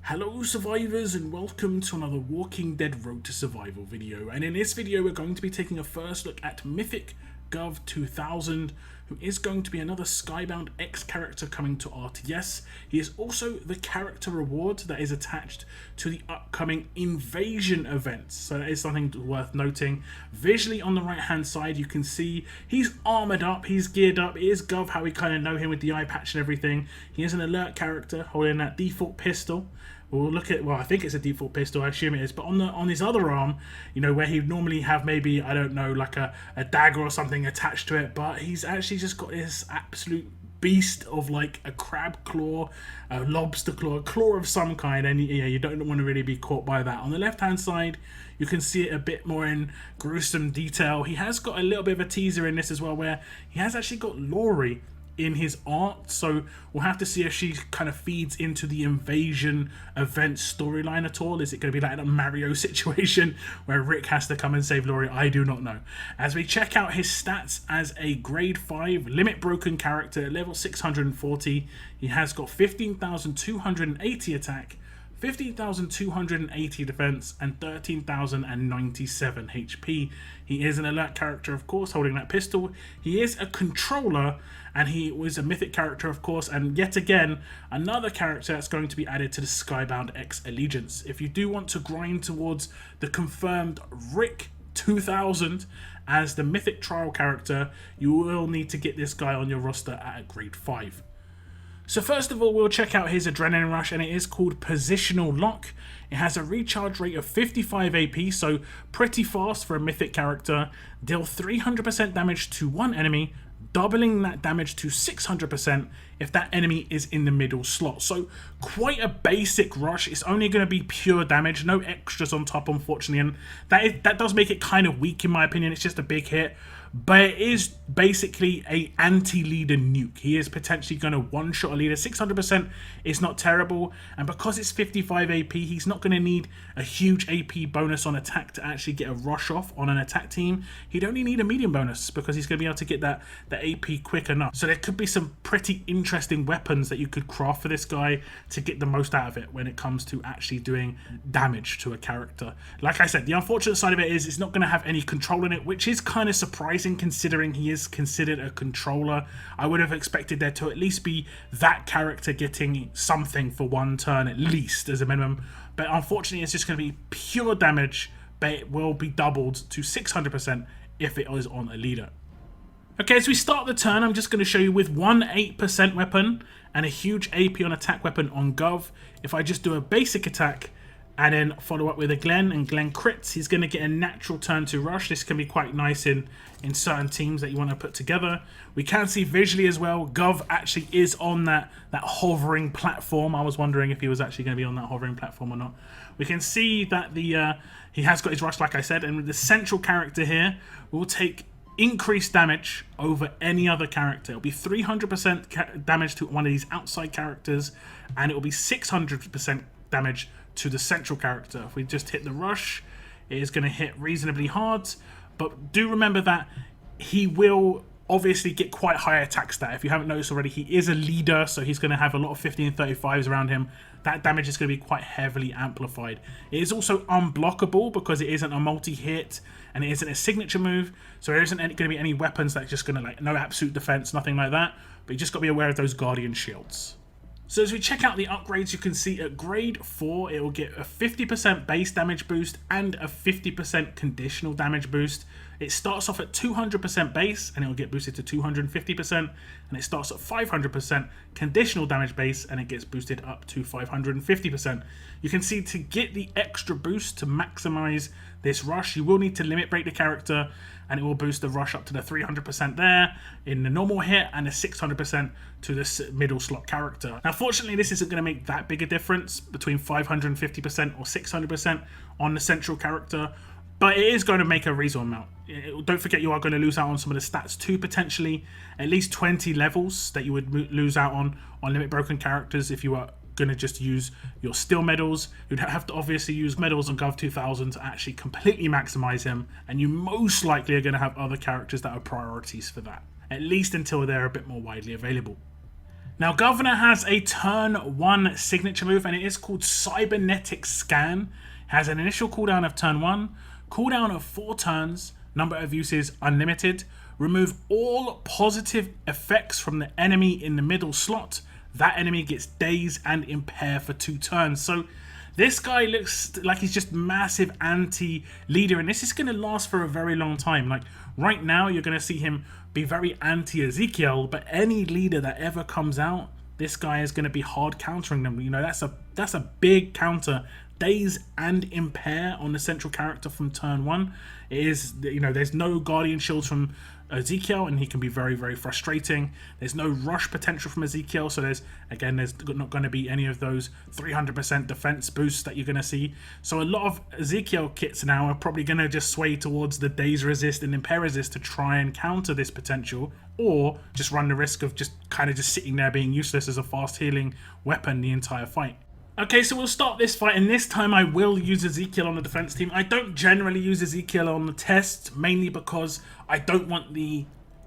Hello survivors and welcome to another Walking Dead Road to Survival video, and in this video we're going to be taking a first look at Mythic Gov 2000, who is going to be another Skybound X character coming to RTS. He is also the character reward that is attached to the upcoming invasion events, so that is something worth noting. Visually on the right hand side you can see he's armoured up, he's geared up. It is Gov how we kind of know him with the eye patch and everything. He is an alert character holding that default pistol. We'll look at, well, I think it's a default pistol, I assume it is, but on his other arm, you know, where he'd normally have maybe, I don't know, like a dagger or something attached to it, but he's actually just got this absolute beast of like a crab claw, a lobster claw, a claw of some kind, and yeah, you don't want to really be caught by that. On the left hand side, you can see it a bit more in gruesome detail. He has got a little bit of a teaser in this as well, where he has actually got Laurie in his art, so we'll have to see if she kind of feeds into the invasion event storyline at all. Is it going to be like a Mario situation where Rick has to come and save Laurie? I do not know. As we check out his stats as a grade 5 limit broken character, level 640, he has got 15,280 attack, 15,280 defense, and 13,097 HP. He is an alert character, of course, holding that pistol. He is a controller, and he was a mythic character, of course, and yet again, another character that's going to be added to the Skybound X allegiance. If you do want to grind towards the confirmed Rick 2000 as the mythic trial character, you will need to get this guy on your roster at a grade 5. So first of all, we'll check out his adrenaline rush, and it is called Positional Lock. It has a recharge rate of 55 AP, so pretty fast for a mythic character. Deal 300% damage to one enemy, doubling that damage to 600% if that enemy is in the middle slot. So quite a basic rush. It's only going to be pure damage, no extras on top, unfortunately, and that does make it kind of weak in my opinion. It's just a big hit, but it is basically a anti-leader nuke. He is potentially going to one-shot a leader. 600% is not terrible, and because it's 55 AP, he's not going to need a huge AP bonus on attack to actually get a rush off on an attack team. He'd only need a medium bonus because he's going to be able to get that AP quick enough. So there could be some pretty interesting weapons that you could craft for this guy to get the most out of it when it comes to actually doing damage to a character. Like I said, the unfortunate side of it is it's not going to have any control in it, which is kind of surprising considering he is considered a controller. I would have expected there to at least be that character getting something for one turn at least as a minimum, but unfortunately it's just going to be pure damage, but it will be doubled to 600% if it is on a leader. Okay, as we start the turn, I'm just going to show you with one 8% weapon and a huge AP on attack weapon on Gov. If I just do a basic attack and then follow up with a Glenn, and Glenn crits, he's going to get a natural turn to rush. This can be quite nice in certain teams that you want to put together. We can see visually as well, Gov actually is on that hovering platform. I was wondering if he was actually going to be on that hovering platform or not. We can see that he has got his rush, like I said, and with the central character here will take increased damage over any other character. It'll be 300% damage to one of these outside characters, and it will be 600% damage to the central character. If we just hit the rush, it is going to hit reasonably hard, but do remember that he will obviously get quite high attack stat. If you haven't noticed already, he is a leader, so he's going to have a lot of 50 and 35s around him. That damage is going to be quite heavily amplified. It is also unblockable because it isn't a multi-hit and it isn't a signature move, so there isn't going to be any weapons that are just going to, like, no absolute defense, nothing like that, but you just got to be aware of those guardian shields. So as we check out the upgrades, you can see at grade 4 it will get a 50% base damage boost and a 50% conditional damage boost. It starts off at 200% base and it will get boosted to 250%, and it starts at 500% conditional damage base and it gets boosted up to 550%. You can see to get the extra boost to maximize this rush, you will need to limit break the character, and it will boost the rush up to the 300% there in the normal hit and the 600% to this middle slot character. Now fortunately this isn't going to make that big a difference between 550% or 600% on the central character, but it is going to make a reasonable amount. Don't forget you are going to lose out on some of the stats too, potentially at least 20 levels that you would lose out on limit broken characters if you are going to just use your steel medals. You'd have to obviously use medals on Gov 2000 to actually completely maximize him, and you most likely are going to have other characters that are priorities for that, at least until they're a bit more widely available. Now, Governor has a turn 1 signature move, and it is called Cybernetic Scan. It has an initial cooldown of turn 1, cooldown of 4 turns, number of uses unlimited, remove all positive effects from the enemy in the middle slot. That enemy gets daze and impair for 2 turns. So this guy looks like he's just massive anti-leader, and this is going to last for a very long time. Like right now, you're going to see him be very anti-Ezekiel, but any leader that ever comes out, this guy is going to be hard countering them. You know, that's a big counter. Daze and impair on the central character from turn 1. It is, you know, there's no guardian shields from Ezekiel, and he can be very, very frustrating. There's no rush potential from Ezekiel, so there's not going to be any of those 300% defense boosts that you're going to see. So a lot of Ezekiel kits now are probably going to just sway towards the daze resist and impair resist to try and counter this potential, or just run the risk of just kind of just sitting there being useless as a fast healing weapon the entire fight. Okay, so we'll start this fight, and this time I will use Ezekiel on the defense team. I don't generally use Ezekiel on the test, mainly because I don't want the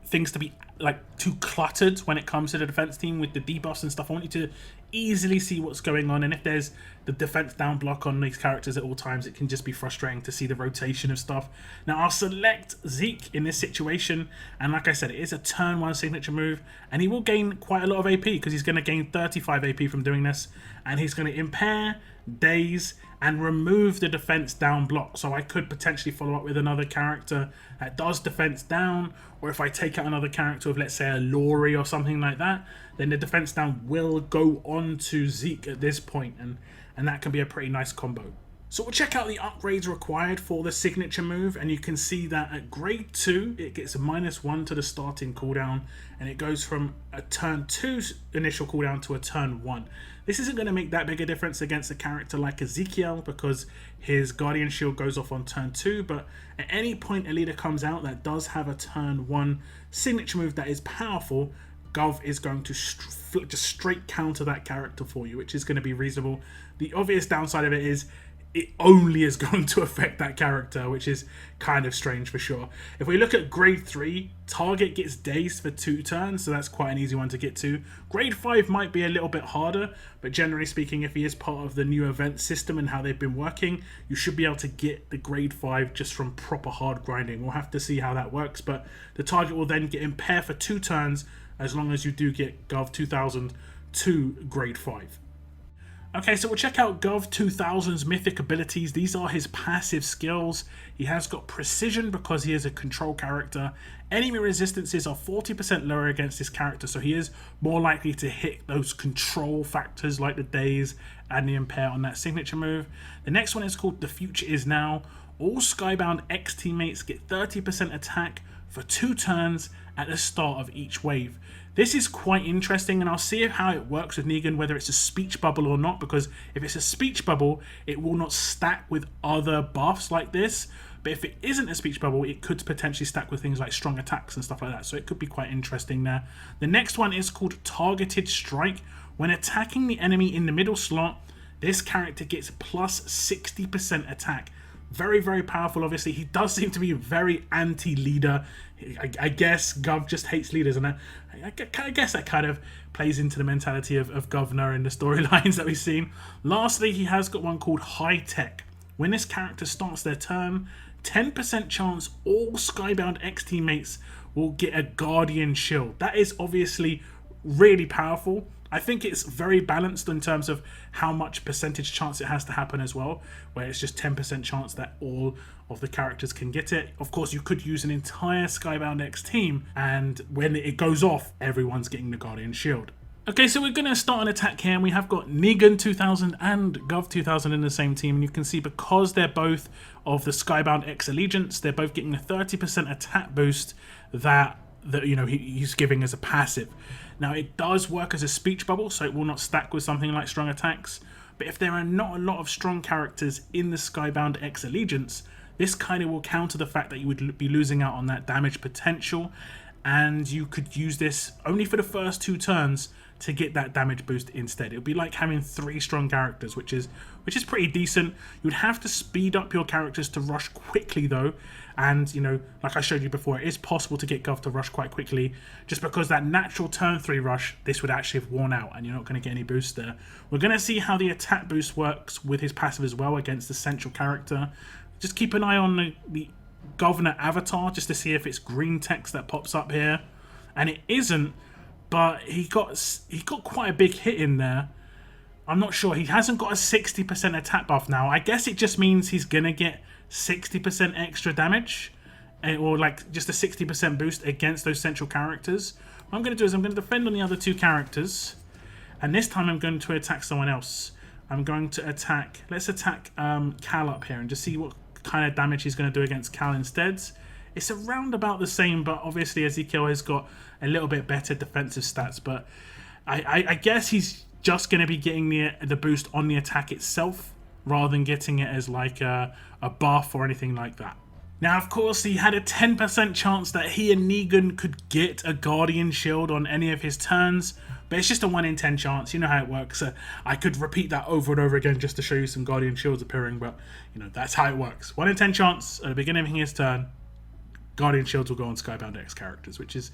things to be like too cluttered when it comes to the defense team with the debuffs and stuff. I want you to easily see what's going on, and if there's the defense down block on these characters at all times, it can just be frustrating to see the rotation of stuff. Now I'll select Zeke in this situation, and like I said, it is a turn 1 signature move, and he will gain quite a lot of AP because he's going to gain 35 AP from doing this, and he's going to impair, daze, and remove the defense down block. So I could potentially follow up with another character that does defense down, or if I take out another character with, let's say, a Laurie or something like that, then the defense down will go on to Zeke at this point, and that can be a pretty nice combo. So we'll check out the upgrades required for the signature move, and you can see that at grade 2 it gets a -1 to the starting cooldown, and it goes from a turn 2 initial cooldown to a turn 1. This isn't going to make that big a difference against a character like Ezekiel because his Guardian Shield goes off on turn 2, but at any point a leader comes out that does have a turn 1 signature move that is powerful, Gov is going to just straight counter that character for you, which is going to be reasonable. The obvious downside of it is it only is going to affect that character, which is kind of strange for sure. If we look at grade 3, target gets dazed for 2 turns, so that's quite an easy one to get to. Grade 5 might be a little bit harder, but generally speaking, if he is part of the new event system and how they've been working, you should be able to get the grade 5 just from proper hard grinding. We'll have to see how that works, but the target will then get impair for 2 turns as long as you do get Gov 2000 to grade 5. Okay, so we'll check out Gov 2000's Mythic Abilities. These are his passive skills. He has got Precision because he is a control character. Enemy resistances are 40% lower against this character, so he is more likely to hit those control factors like the daze and the impair on that signature move. The next one is called The Future Is Now. All Skybound X teammates get 30% attack for 2 turns at the start of each wave. This is quite interesting, and I'll see how it works with Negan, whether it's a speech bubble or not, because if it's a speech bubble, it will not stack with other buffs like this. But if it isn't a speech bubble, it could potentially stack with things like strong attacks and stuff like that. So it could be quite interesting there. The next one is called Targeted Strike. When attacking the enemy in the middle slot, this character gets plus 60% attack. Very, very powerful, obviously. He does seem to be very anti-leader. I guess Gov just hates leaders, and I guess that kind of plays into the mentality of Governor and the storylines that we've seen. Lastly, he has got one called High Tech. When this character starts their turn, 10% chance all Skybound X teammates will get a Guardian Shield. That is obviously really powerful. I think it's very balanced in terms of how much percentage chance it has to happen as well, where it's just 10% chance that all of the characters can get it. Of course, you could use an entire Skybound X team, and when it goes off, everyone's getting the Guardian Shield. Okay, so we're going to start an attack here, and we have got Negan 2000 and Gov 2000 in the same team, and you can see because they're both of the Skybound X allegiance, they're both getting a 30% attack boost that you know he's giving as a passive. Now it does work as a speech bubble, so it will not stack with something like strong attacks, but if there are not a lot of strong characters in the Skybound X allegiance, this kind of will counter the fact that you would be losing out on that damage potential, and you could use this only for the first 2 turns to get that damage boost instead. It would be like having 3 strong characters, which is pretty decent. You'd have to speed up your characters to rush quickly though, and you know, like I showed you before, it is possible to get Gov to rush quite quickly, just because that natural turn 3 rush, this would actually have worn out and you're not going to get any boost there. We're going to see how the attack boost works with his passive as well against the central character. Just keep an eye on the Governor avatar just to see if it's green text that pops up here, and it isn't, but he got quite a big hit in there. I'm not sure. He hasn't got a 60% attack buff now. I guess it just means he's gonna get 60% extra damage, or like just a 60% boost against those central characters. What I'm gonna do is I'm gonna defend on the other 2 characters, and this time I'm going to attack someone else. I'm going to attack, let's attack Cal up here and just see what kind of damage he's going to do against Cal instead. It's around about the same, but obviously Ezekiel has got a little bit better defensive stats, but I guess he's just going to be getting the boost on the attack itself rather than getting it as like a buff or anything like that. Now, of course, he had a 10% chance that he and Negan could get a Guardian Shield on any of his turns, but it's just a 1 in 10 chance. You know how it works. I could repeat that over and over again just to show you some Guardian Shields appearing, but you know, that's how it works. 1 in 10 chance at the beginning of his turn, Guardian Shields will go on Skybound X characters, which is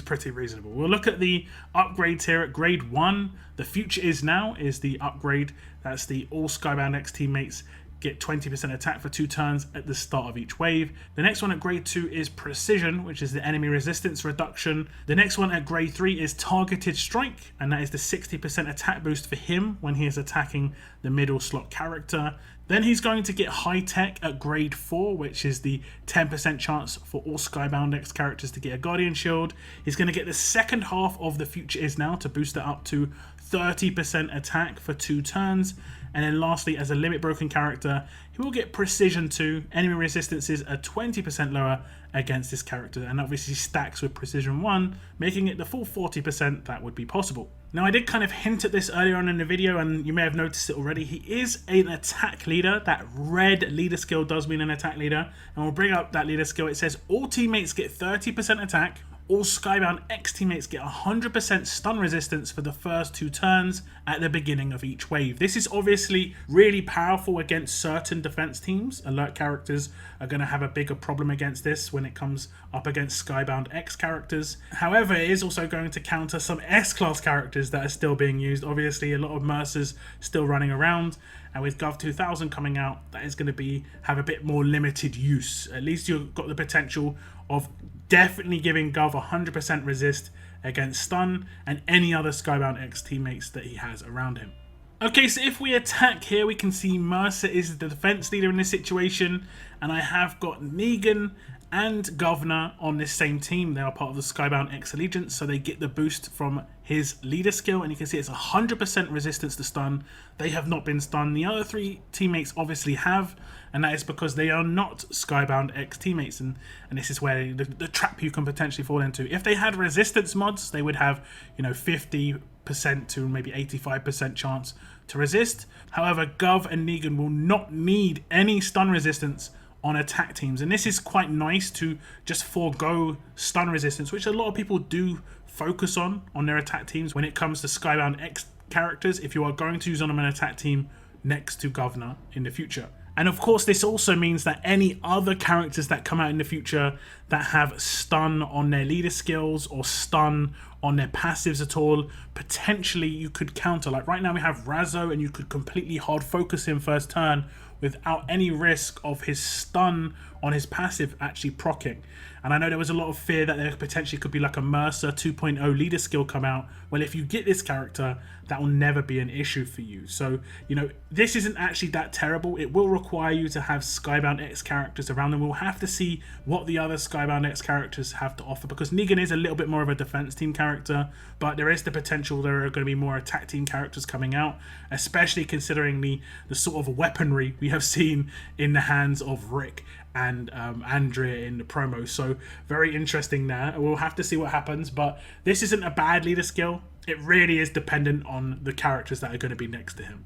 pretty reasonable. We'll look at the upgrades here at grade 1. The Future Is Now is the upgrade. That's the all Skybound X teammates get 20% attack for 2 turns at the start of each wave. The next one at grade 2 is Precision, which is the enemy resistance reduction. The next one at grade 3 is Targeted Strike, and that is the 60% attack boost for him when he is attacking the middle slot character. Then he's going to get High Tech at grade 4, which is the 10% chance for all Skybound X characters to get a Guardian Shield. He's going to get the second half of the Future Is Now to boost it up to 30% attack for 2 turns. And then lastly, as a limit broken character, he will get Precision 2. Enemy resistances are 20% lower against this character, and obviously stacks with Precision 1, making it the full 40% that would be possible. Now, I did kind of hint at this earlier on in the video, and you may have noticed it already. He is an attack leader. That red leader skill does mean an attack leader, and we'll bring up that leader skill. It says all teammates get 30% attack. All Skybound X teammates get 100% stun resistance for the first 2 turns at the beginning of each wave. This is obviously really powerful against certain defense teams. Alert characters are going to have a bigger problem against this when it comes up against Skybound X characters. However, it is also going to counter some S-class characters that are still being used. Obviously, a lot of Mercers still running around, and with Gov 2000 coming out, that is going to have a bit more limited use. At least you've got the potential of definitely giving Gov 100% resist against stun and any other Skybound X teammates that he has around him. Okay, so if we attack here, we can see Mercer is the defense leader in this situation, and I have got Negan and Governor on this same team. They are part of the Skybound X Allegiance, so they get the boost from his leader skill, and you can see it's 100% resistance to stun. They have not been stunned. The other 3 teammates obviously have, and that is because they are not Skybound X teammates, and this is where the trap you can potentially fall into. If they had resistance mods, they would have, you know, 50% to maybe 85% chance to resist. However, Gov and Negan will not need any stun resistance on attack teams, and this is quite nice to just forego stun resistance, which a lot of people do focus on their attack teams when it comes to Skybound X characters, if you are going to use on an attack team next to Governor in the future. And of course, this also means that any other characters that come out in the future that have stun on their leader skills or stun on their passives at all, potentially you could counter. Like right now we have Razzo, and you could completely hard focus him first turn without any risk of his stun on his passive actually proccing. And I know there was a lot of fear that there potentially could be like a Mercer 2.0 leader skill come out. Well, if you get this character, that will never be an issue for you. So, you know, this isn't actually that terrible. It will require you to have Skybound X characters around them. We'll have to see what the other Skybound X characters have to offer, because Negan is a little bit more of a defense team character, but there is the potential there are going to be more attack team characters coming out, especially considering the sort of weaponry we have seen in the hands of Rick and Andrea in the promo. So very interesting there. We'll have to see what happens, but this isn't a bad leader skill. It really is dependent on the characters that are going to be next to him.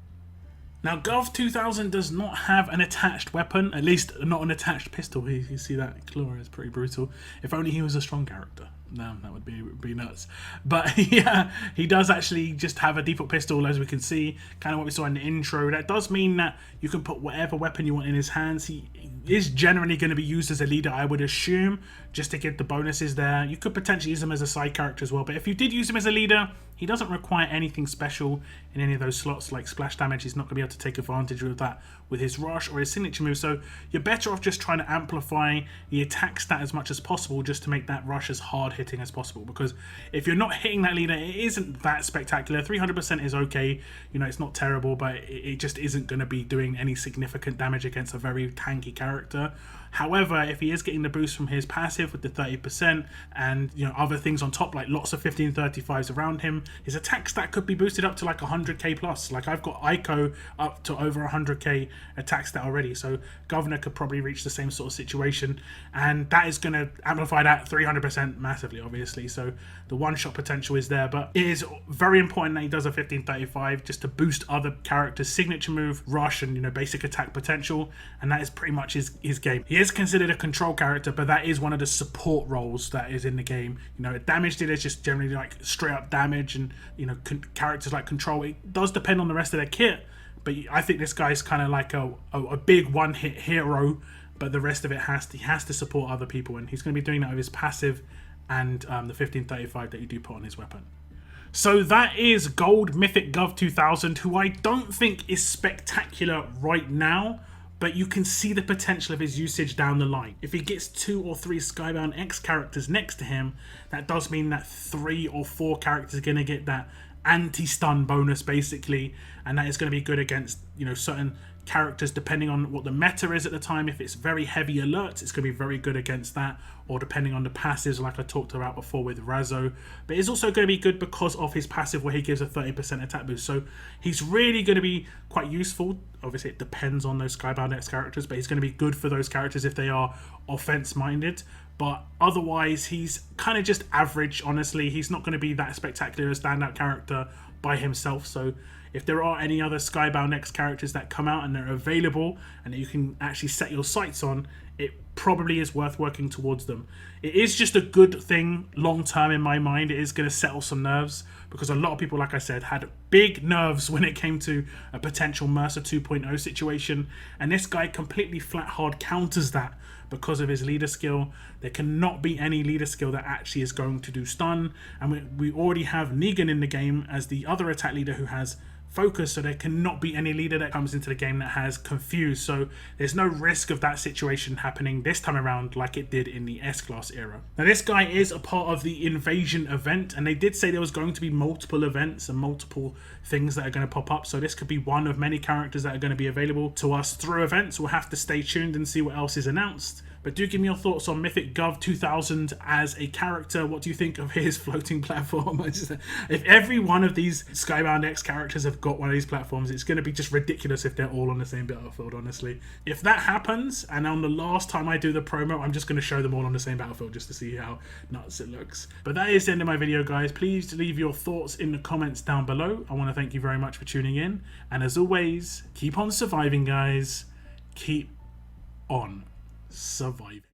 Now, Gov 2000 does not have an attached weapon, at least not an attached pistol. You see that claw is pretty brutal. If only he was a strong character. No, that would be nuts. But yeah, he does actually just have a default pistol, as we can see, kind of what we saw in the intro. That does mean that you can put whatever weapon you want in his hands. He is generally going to be used as a leader, I would assume, just to get the bonuses there. You could potentially use him as a side character as well, but if you did use him as a leader, he doesn't require anything special in any of those slots, like splash damage. He's not going to be able to take advantage of that with his rush or his signature move, so you're better off just trying to amplify the attack stat as much as possible, just to make that rush as hard hitting as possible, because if you're not hitting that leader, it isn't that spectacular. 300% is okay, you know, it's not terrible, but it just isn't going to be doing any significant damage against a very tanky character. However, if he is getting the boost from his passive with the 30% and, you know, other things on top, like lots of 1535s around him, his attack stat could be boosted up to like 100k plus. Like, I've got Ico up to over 100k attack stat already, so Governor could probably reach the same sort of situation, and that is going to amplify that 300% massively, obviously. So the one-shot potential is there, but it is very important that he does a 1535 just to boost other characters' signature move, rush, and, you know, basic attack potential, and that is pretty much his game. He is considered a control character, but that is one of the support roles that is in the game. You know, a damage dealer is just generally like straight up damage, and, you know, characters like control, it does depend on the rest of their kit, but I think this guy's kind of like a big one-hit hero, but the rest of it he has to support other people, and he's going to be doing that with his passive and the 1535 that you do put on his weapon. So that is Gold Mythic Gov 2000, who I don't think is spectacular right now, but you can see the potential of his usage down the line. If he gets 2 or 3 Skybound X characters next to him, that does mean that 3 or 4 characters are going to get that anti-stun bonus, basically, and that is going to be good against, you know, certain characters depending on what the meta is at the time. If it's very heavy alerts, it's going to be very good against that, or depending on the passives, like I talked about before with Razzo. But it's also going to be good because of his passive, where he gives a 30% attack boost, so he's really going to be quite useful. Obviously it depends on those Skybound X characters, but he's going to be good for those characters if they are offense minded. But otherwise, he's kind of just average, honestly. He's not going to be that spectacular, a standout character by himself. So if there are any other Skybound X characters that come out and they're available and that you can actually set your sights on, it probably is worth working towards them. It is just a good thing long term in my mind. It is going to settle some nerves, because a lot of people, like I said, had big nerves when it came to a potential Mercer 2.0 situation, and this guy completely flat hard counters that because of his leader skill. There cannot be any leader skill that actually is going to do stun, and we already have Negan in the game as the other attack leader who has focus, so there cannot be any leader that comes into the game that has confused, so there's no risk of that situation happening this time around like it did in the S-Class era. Now this guy is a part of the Invasion event, and they did say there was going to be multiple events and multiple things that are going to pop up, so this could be one of many characters that are going to be available to us through events. We'll have to stay tuned and see what else is announced. But do give me your thoughts on Mythic Gov 2000 as a character. What do you think of his floating platform? If every one of these Skybound X characters have got one of these platforms, it's going to be just ridiculous if they're all on the same battlefield, honestly. If that happens, and on the last time I do the promo, I'm just going to show them all on the same battlefield just to see how nuts it looks. But that is the end of my video, guys. Please leave your thoughts in the comments down below. I want to thank you very much for tuning in. And as always, keep on surviving, guys. Keep on surviving.